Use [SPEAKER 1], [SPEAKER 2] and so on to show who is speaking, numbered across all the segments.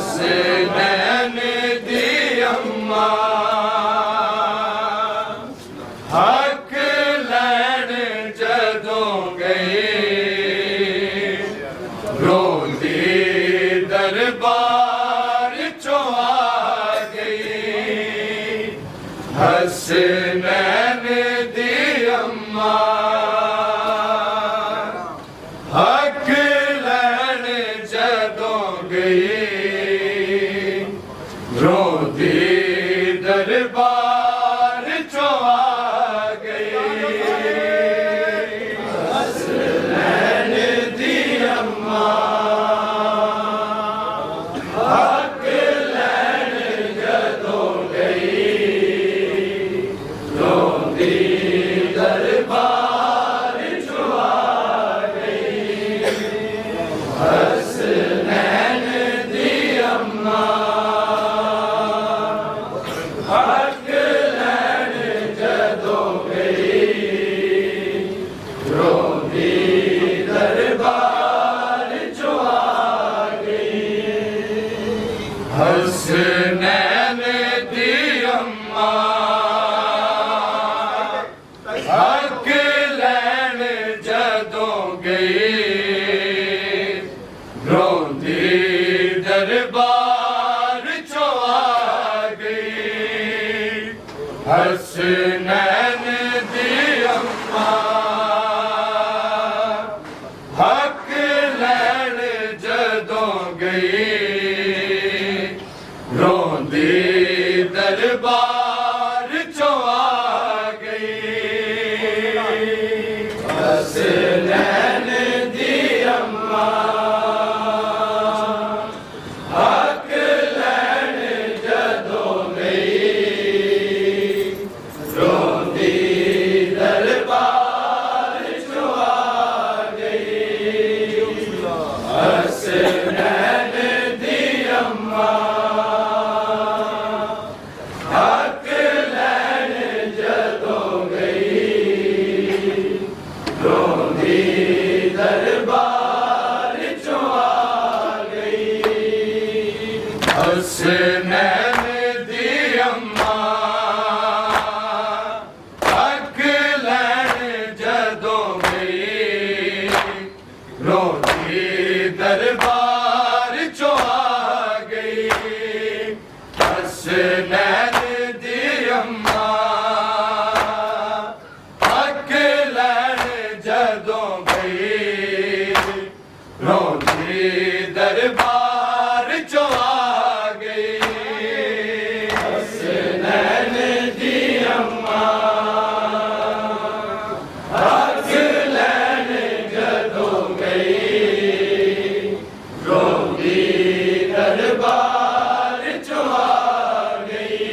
[SPEAKER 1] हसनैन दी अम्मा हक लैन जदों गई रोंदी दरबार चों आ गई। हसनैन दी अम्मा हक लैन जदों गई रोंदी दरबार चों आ गई। हसनैन दी अम्मा हक लैन जदों गई रोंदी दरबार चों आ गई। हसनैन दी अम्मा हक लैन जदों गई रोंदी दरबार चों आ गई। हसनैन दी अम्मा हक लैन जदों गई रोंदी दरबार चों आ गई। हसनैन दी अम्मा हक लैन जदों गई रोंदी दरबार चों आ गई। हसनैन दी अम्मा हक लैन जदों गई रोंदी दरबार चों आ गई। हसनैन दी अम्मा हक लैन जदों गई रोंदी दरबार चों आ गई। हसनैन दी अम्मा हक लैन जदों गई रोंदी दरबार चों आ गई। हसनैन दी अम्मा हक लैन जदों गई रोंदी दरबार चों आ गई।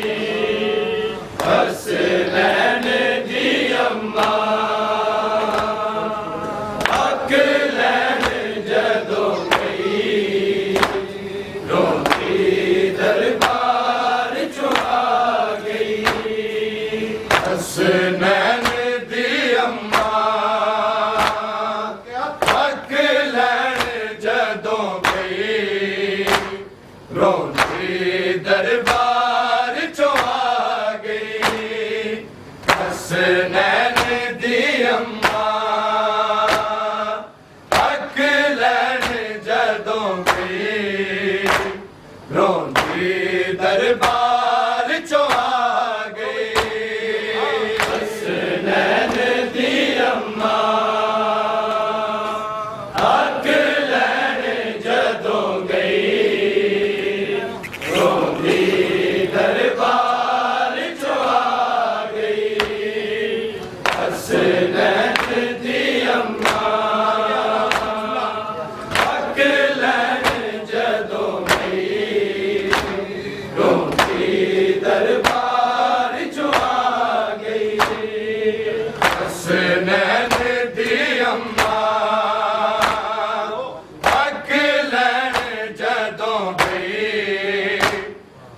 [SPEAKER 1] हसनैन दी अम्मा हक लैन जदों गई ਜਦੋਂ ਗਈ ਰੋਂਦੀ ਦਰਬਾਰ ਚੋਂ ਆ ਗਈ ਹਸਨੈਨ ਦੀ ਅੰਮਾ ਹੱਕ ਲੈਣ ਜਦੋਂ ਗਈ ਰੋਂਦੀ ਦਰਬਾਰ ਚੋਂ ਆ ਗਈ ਹਸਨੈਨ ਦੀ ਅੰਮਾ ਹੱਕ ਲੈਣ ਜਦੋਂ ਗਈ ਰੋਂਦੀ ਦਰਬਾਰ ਚੋਂ ਆ ਗਈ ਹਸਨੈਨ ਦੀ ਅੰਮਾ ਹੱਕ ਲੈਣ ਜਦੋਂ ਗਈ ਰੋਂਦੀ ਦਰਬਾਰ ਚੋਂ ਆ ਗਈ ਹਸਨੈਨ ਦੀ ਅੰਮਾ ਹੱਕ ਲੈਣ ਜਦੋਂ ਗਈ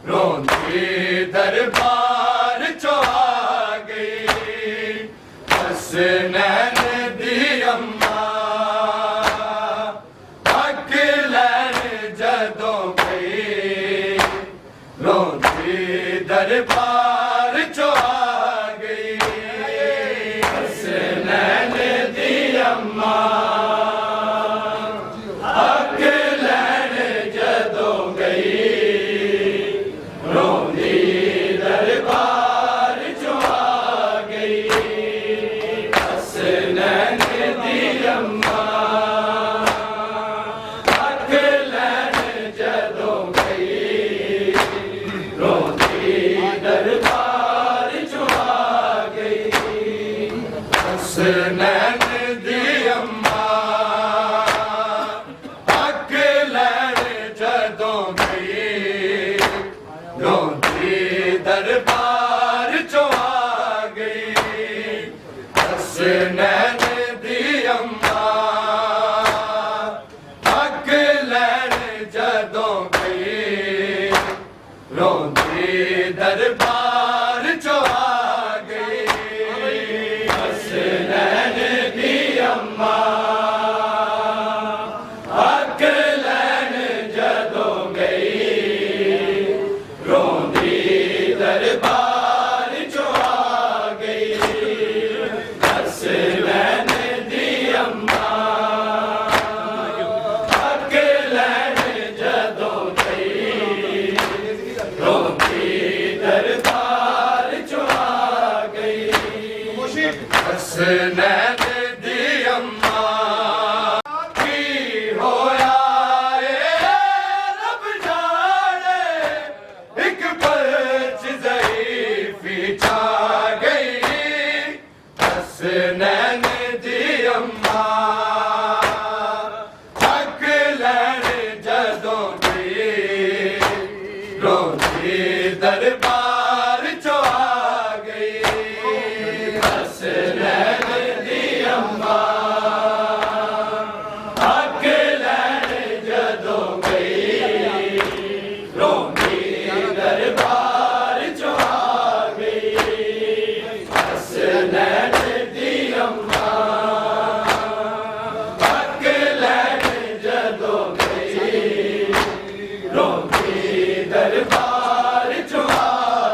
[SPEAKER 1] ਰੋਂਦੀ ਦਰਬਾਰ ਚੋਂ ਆ ਗਈ ਹਸਨੈਨ ਦੀ ਅੰਮਾ ਹੱਕ ਲੈਣ ਜਦੋਂ ਗਈ ਰੋਂਦੀ ਦਰਬਾਰ ਚੋਂ ਆ ਗਈ ਹਸਨੈਨ ਦੀ ਅੰਮਾ ਹੱਕ ਲੈਣ ਜਦੋਂ ਗਈ ਰੋਂਦੀ ਦਰਬਾਰ ਚੋਂ ਆ ਗਈ ਹਸਨੈਨ ਦੀ ਅੰਮਾ ਹੱਕ ਲੈਣ ਜਦੋਂ ਗਈ ਰੋਂਦੀ ਦਰਬਾਰ ਚੋਂ ਆ ਗਈ ਹਸਨੈਨ ਦੀ ਅੰਮਾ ਹੱਕ ਲੈਣ ਜਦੋਂ ਗਈ ਰੋਂਦੀ ਦਰਬਾਰ ਚੋਂ ਆ ਗਈ ਹਸਨੈਨ ਦੀ ਅੰਮਾ ਹੱਕ ਲੈਣ ਜਦੋਂ ਗਈ ਰੋਂਦੀ ਦਰਬਾਰ ਚੋਂ ਆ ਗਈ ਹਸਨੈਨ ਦੀ ਅੰਮਾ ਹੱਕ ਲੈਣ ਜਦੋਂ ਗਈ ਰੋਂਦੀ ਦਰਬਾਰ ਚੋਂ ਆ ਗਈ ਹਸਨੈਨ ਦੀ ਅੰਮਾ ਹੱਕ ਲੈਣ ਜਦੋਂ ਗਈ ਰੋਂਦੀ ਦਰਬਾਰ ਚੋਂ ਆ ਗਈ ਹਸਨੈਨ ਦੀ ਅੰਮਾ ਕੀ ਹੋਇਆ ਏ ਰੱਬ ਜਾਣੇ ਇੱਕ ਪਰਚ ਜ਼ਈਫੀ ਛਾ ਗਈ ਹਸਨੈਨ ਦੀ ਅੰਮਾ ਹੱਕ ਲੈਣ ਜਦੋਂ ਗਈ ਰੋਂਦੀ ਦਰਬਾਰ ਚੋਂ ਆ ਗਈ ਹਸਨੈਨ ਦੀ ਅੰਮਾ ਹੱਕ ਲੈਣ ਜਦੋਂ ਗਈ ਰੋਂਦੀ ਦਰਬਾਰ ਚੋਂ ਆ ਗਈ ਹਸਨੈਨ ਦੀ ਅੰਮਾ ਹੱਕ ਲੈਣ ਜਦੋਂ ਗਈ ਰੋਂਦੀ ਦਰਬਾਰ ਚੋਂ ਆ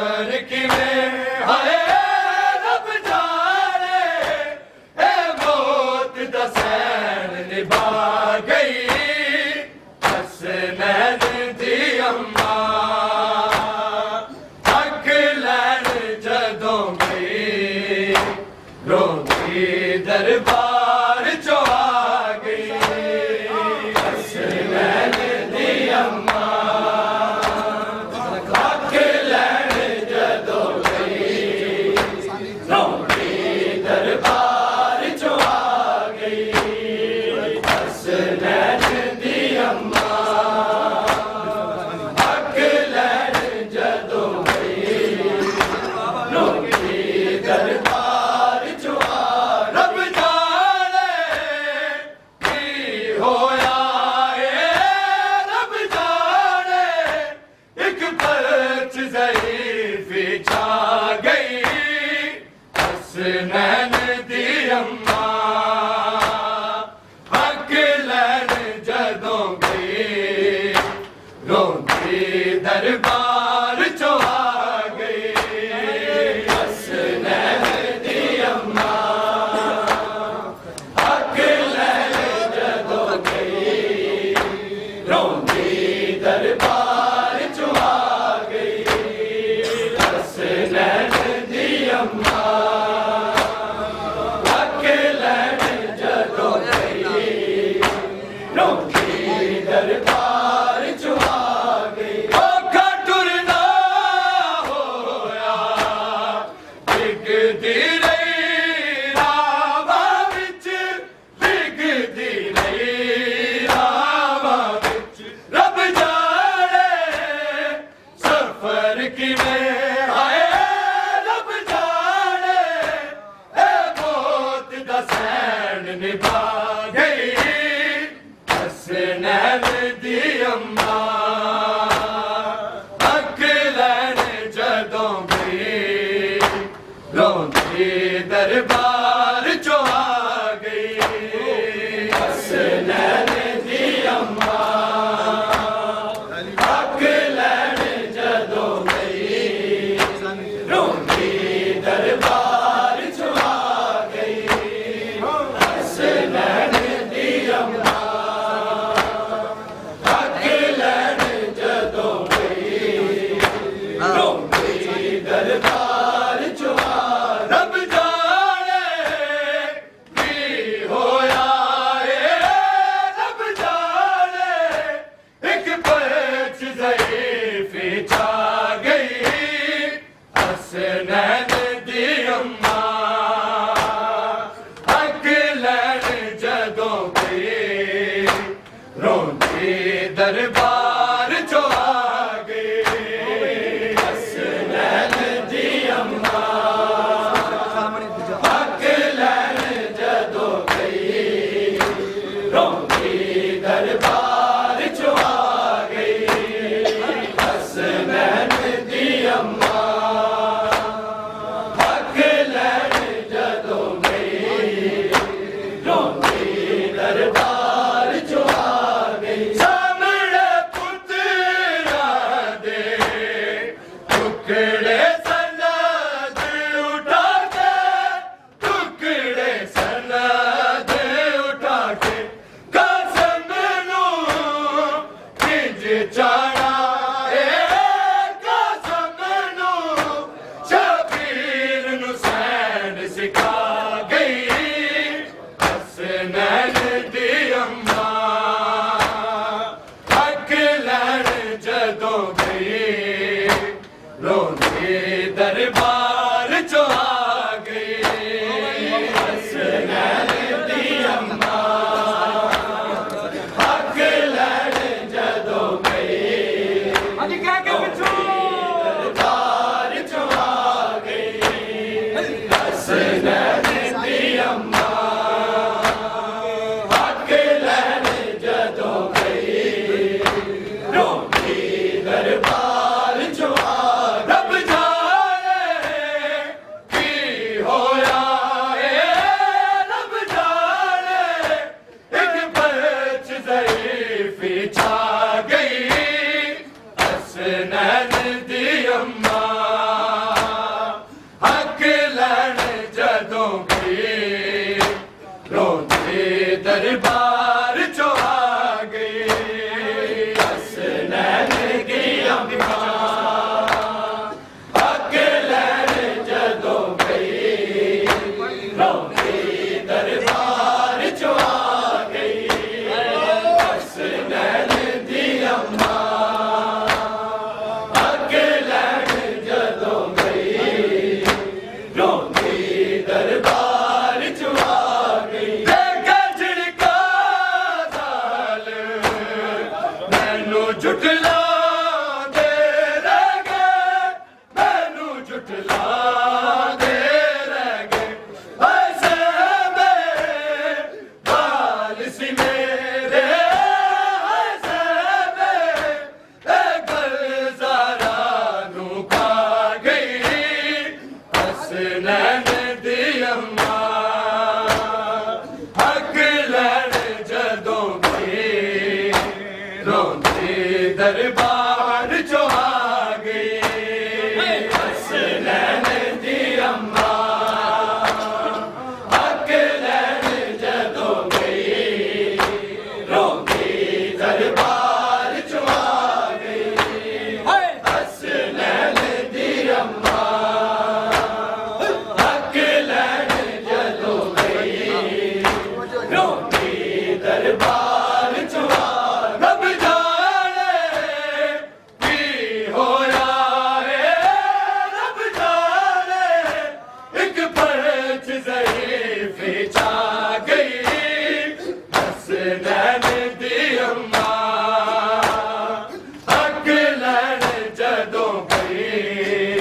[SPEAKER 1] सफर किवें हाय रब जाने ए मौत दा सैन निभा गई हसनैन दी अम्मा हक लैन जदों गई रोंदी दरबार चो आ गई हसनैन दी अम्मा हक लैन जदों गई रोंदी दरबार चो आ गई हसनैन दी अम्मा हक लैन जदों गई रोंदी दरबार चो आ रब जाने की होया ए रब जाने एक पर्च ज़ईफ़ी छा गई हसनैन दी अम्मा हक लैन जदों गई रोंदी दरबार चो आ गई हसनैन दी अम्मा हक लैन जदों गई रोंदी दरबार चो आ गई हसनैन दी अम्मा हक लैन जदों गई रोंदी दरबार चो आ गई औखा टुरना होया डिगदी रही रावां विच डिगदी रही रावां विच रब जाने सफर किवें हाय रब जाने ए मौत दा सैन निभा गई हसनैन दी अम्मा हक लैन जदों गई रोंदी दरबार चो आ गई हसनैन दी अम्मा हक लैन जदों गई रोंदी दरबार चो आ गई हसनैन दी अम्मा हक लैन जदों गई रोंदी दरबार चो आ रब जाने की होया ए रब जाने एक पर्च ज़ईफ़ी छा गई हसनैन दी अम्मा हक लैन जदों गई रोंदी दरबार चो आ गई हसनैन दी अम्मा हक लैन जदों गई रोंदी दरबार चो आ गई हसनैन दी अम्मा हक लैन जदों गई रोंदी दरबार चो आ गई सामने पुत्रा दे टुकड़े सनद उठा के टुकड़े सनद उठा के कसम नूं खिंच चाड़ा ए कसम नूं शबीर नूं सैन सिखा गई हसनैन दी अम्मा हक लैन जदों गई रोंदी दरबार चो आ गई हसनैन दी अम्मा हक लैन जदों गई दरबार चो आ गई हसनैन दी अम्मा हक लैन जदों गई रोंदी दरबार चो आ रब जाने झुठला दे रह गए ऐसे में बाल सी मेरे ऐसे में गलजारा नू खा गई हसनैन दी अम्मा हक लैण जदों गई रोंदी दरबार चो आ गई हसनैन दी अम्मा हक लैण जदों गई रोंदी दरबार चो आ गई हसनैन दी अम्मा हक लैण जदों गई रोंदी दरबार चो आ रब जाने की होया है रब जाने एक पर्च ज़ईफ़ी छा गई हसनैन दी अम्मा हक लैण जदों गई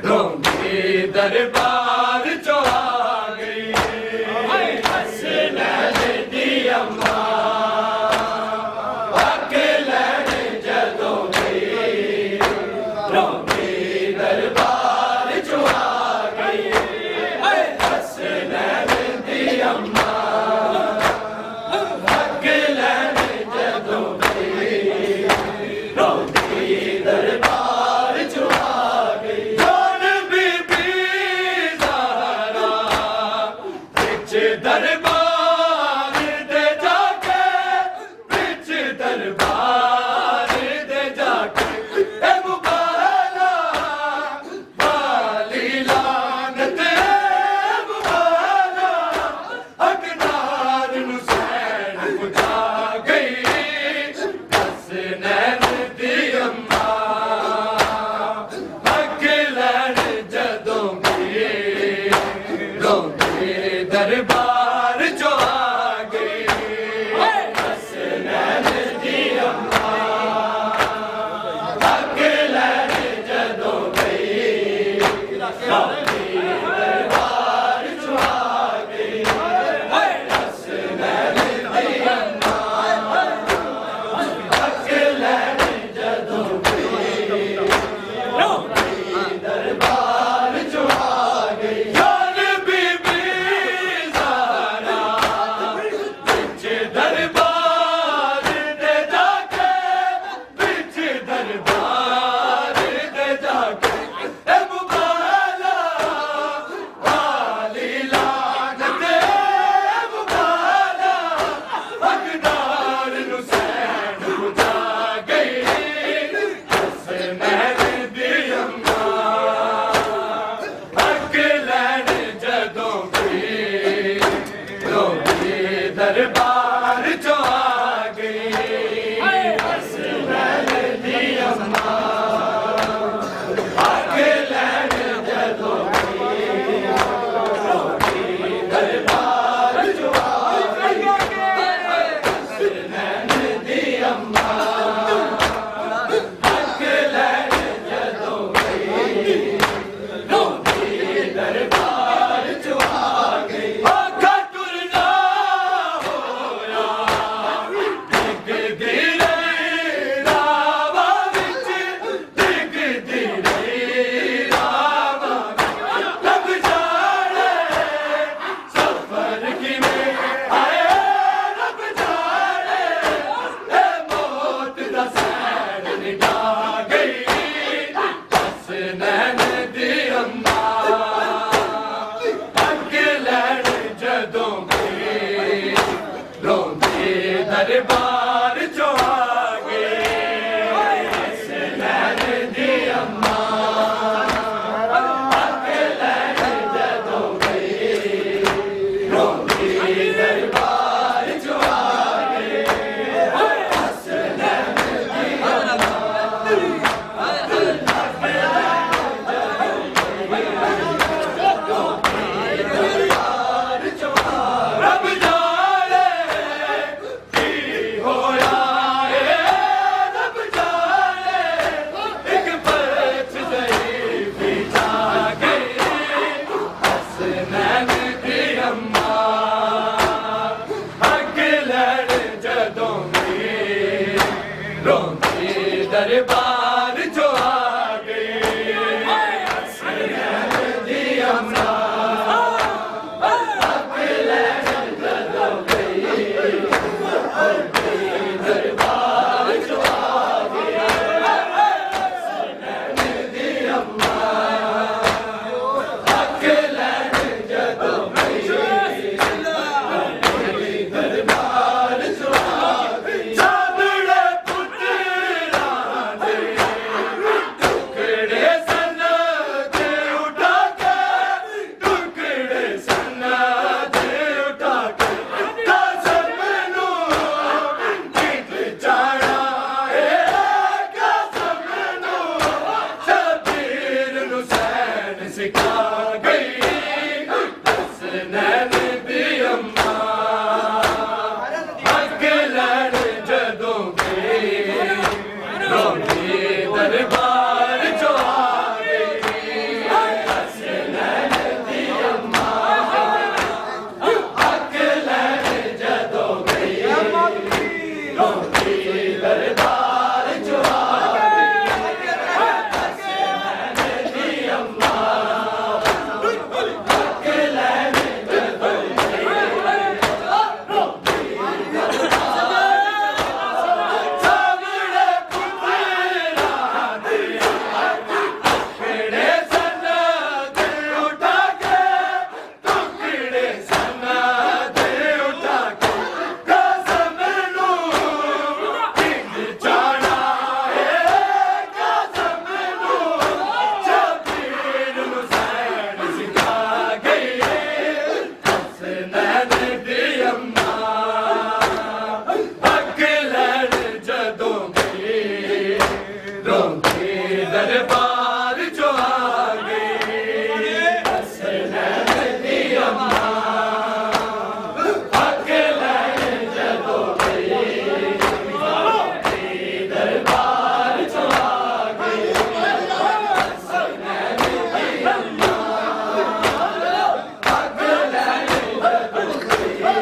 [SPEAKER 1] रोंदी दरबार चो आ गई हसनैन दी अम्मा हक लैण जदों गई रोंदी दरबार चो आ गई हसनैन दी अम्मा हक लैण जदों गई रोंदी दरबार चो आ गई जान बीबी ज़हरा विच दरबार दे जाके विच दरबार दे जाके ए मुबाला वाली लानत ए मुबाला अकदार नू सैन बुझा गई हसनैन दी अम्मा हक लैण जदों गई रोंदी दरबार चो आ गई हसनैन दी अम्मा हक लैण जदों गई रोंदी दरबार चो आ गई हसनैन दी अम्मा हक लैण जदों गई रोंदी दरबार चो आ गई जान बीबी ज़हरा विच दरबार दे जाके विच दरबार दे जाके ए मुबाला सिखा गई हसनैन दी अम्मा हक लैण जदों गई रोंदी दरबार चो आ गई हसनैन दी अम्मा हक लैण जदों गई रोंदी दरबार चो आ दरबार जो आ गई हसनैन दी अम्मा हक लैण जदों गई दरबार जो आ गई हसनैन दी अम्मा हक लैण जदों गई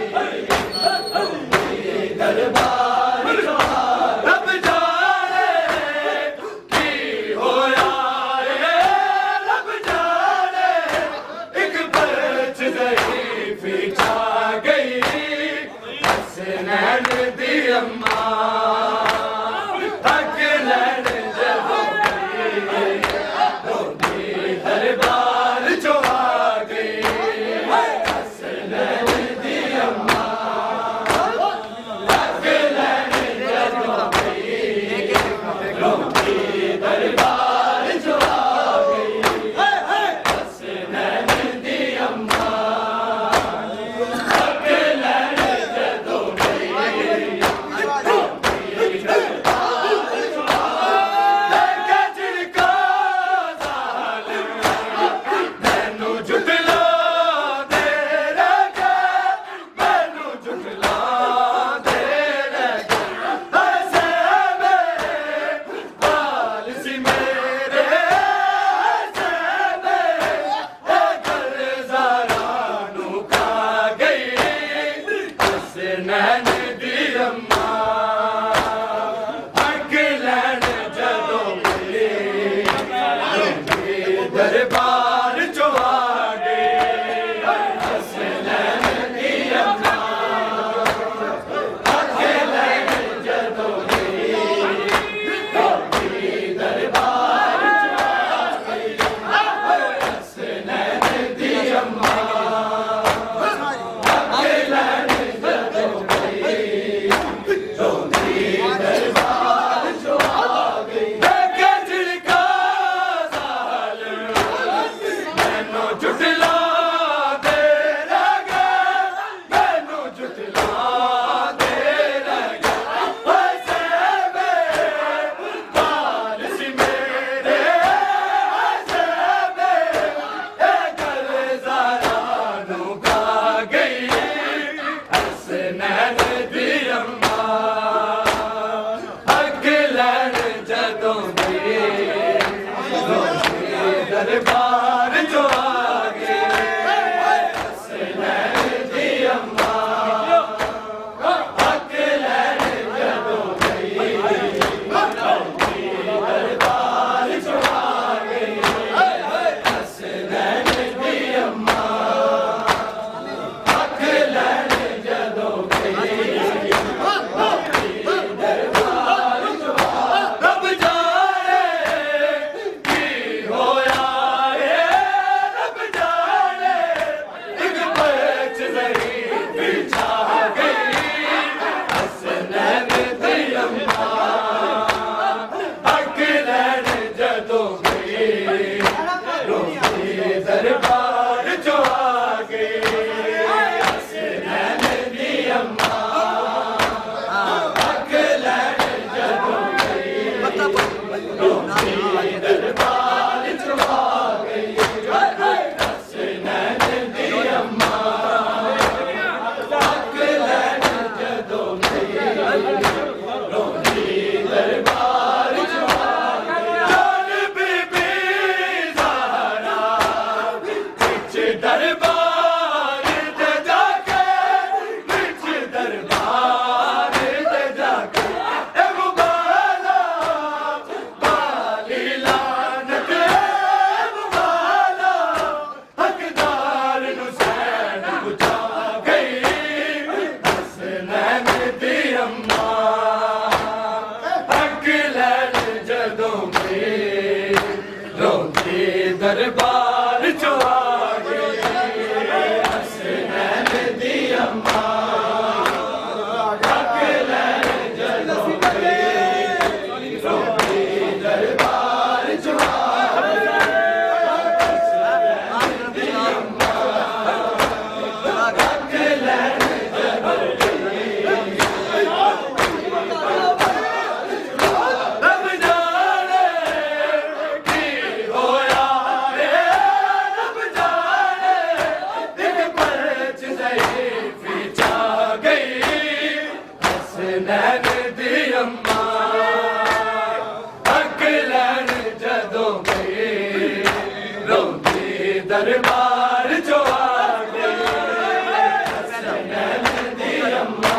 [SPEAKER 1] दरबार जो आ रब जाने की होया रब जाने एक बरछ ज़ईफ़ी छा गई हसनैन दी अम्मा हक लैण जदों गई रोंदी दरबार चो आ गई हसनैन दी अम्मा हक लैण जदों गई रोंदी दरबार चो आ गई हसनैन दी अम्मा हक लैण जदों गई रोंदी दरबार चो आ लेके झिड़का ज़ालिम मैनू झुठला दे रह गए मैनू झुठला दे रह गए ऐसे मेरे बाल सी मेरे ऐसे मेरे करज़ारा नू खा गई हसनैन दी अम्मा हक लैण जदों गई रोंदी दरबार चो आ गई हसनैन दी अम्मा हक लैण जदों गई रोंदी दरबार चो आ गई हसनैन दी अम्मा हक लैण जदों गई रोंदी दरबार चो आ गई लेके झिड़का ज़ालिम मैनू झुठला दे रह गए मैनू झुठला दे रह गए ऐसे मेरे बाल सी मेरे ऐसे मेरे करज़ारा नू खा गई हसनैन दी अम्मा हक लैण जदों गई रोंदी दरबार चो आ गई हसनैन दी अम्मा हक लैण जदों गई रोंदी दरबार चो आ गई हसनैन दी अम्मा हक लैण जदों गई दरबार चो आ रब जाने की होया दरबार चो आ गई हसनैन दी अम्मा हक लैन जदों गई रोंदी दरबार चो आ गई हसनैन दी अम्मा हक लैन जदों हसनैन दी अम्मा हक लैन जदों गई रोंदी दरबार चो आ गई हसनैन दी अम्मा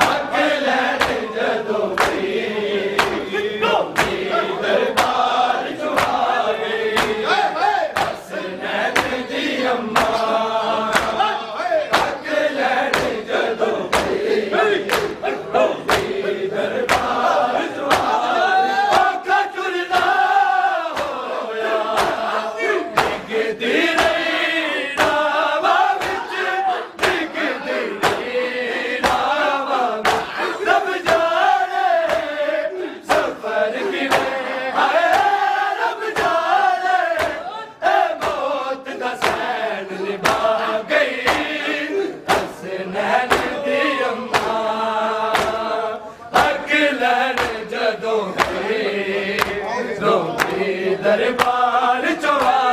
[SPEAKER 1] हक लैन जदों गई रोंदी दरबार चो आ गई हसनैन दी अम्मा दरबार चो आ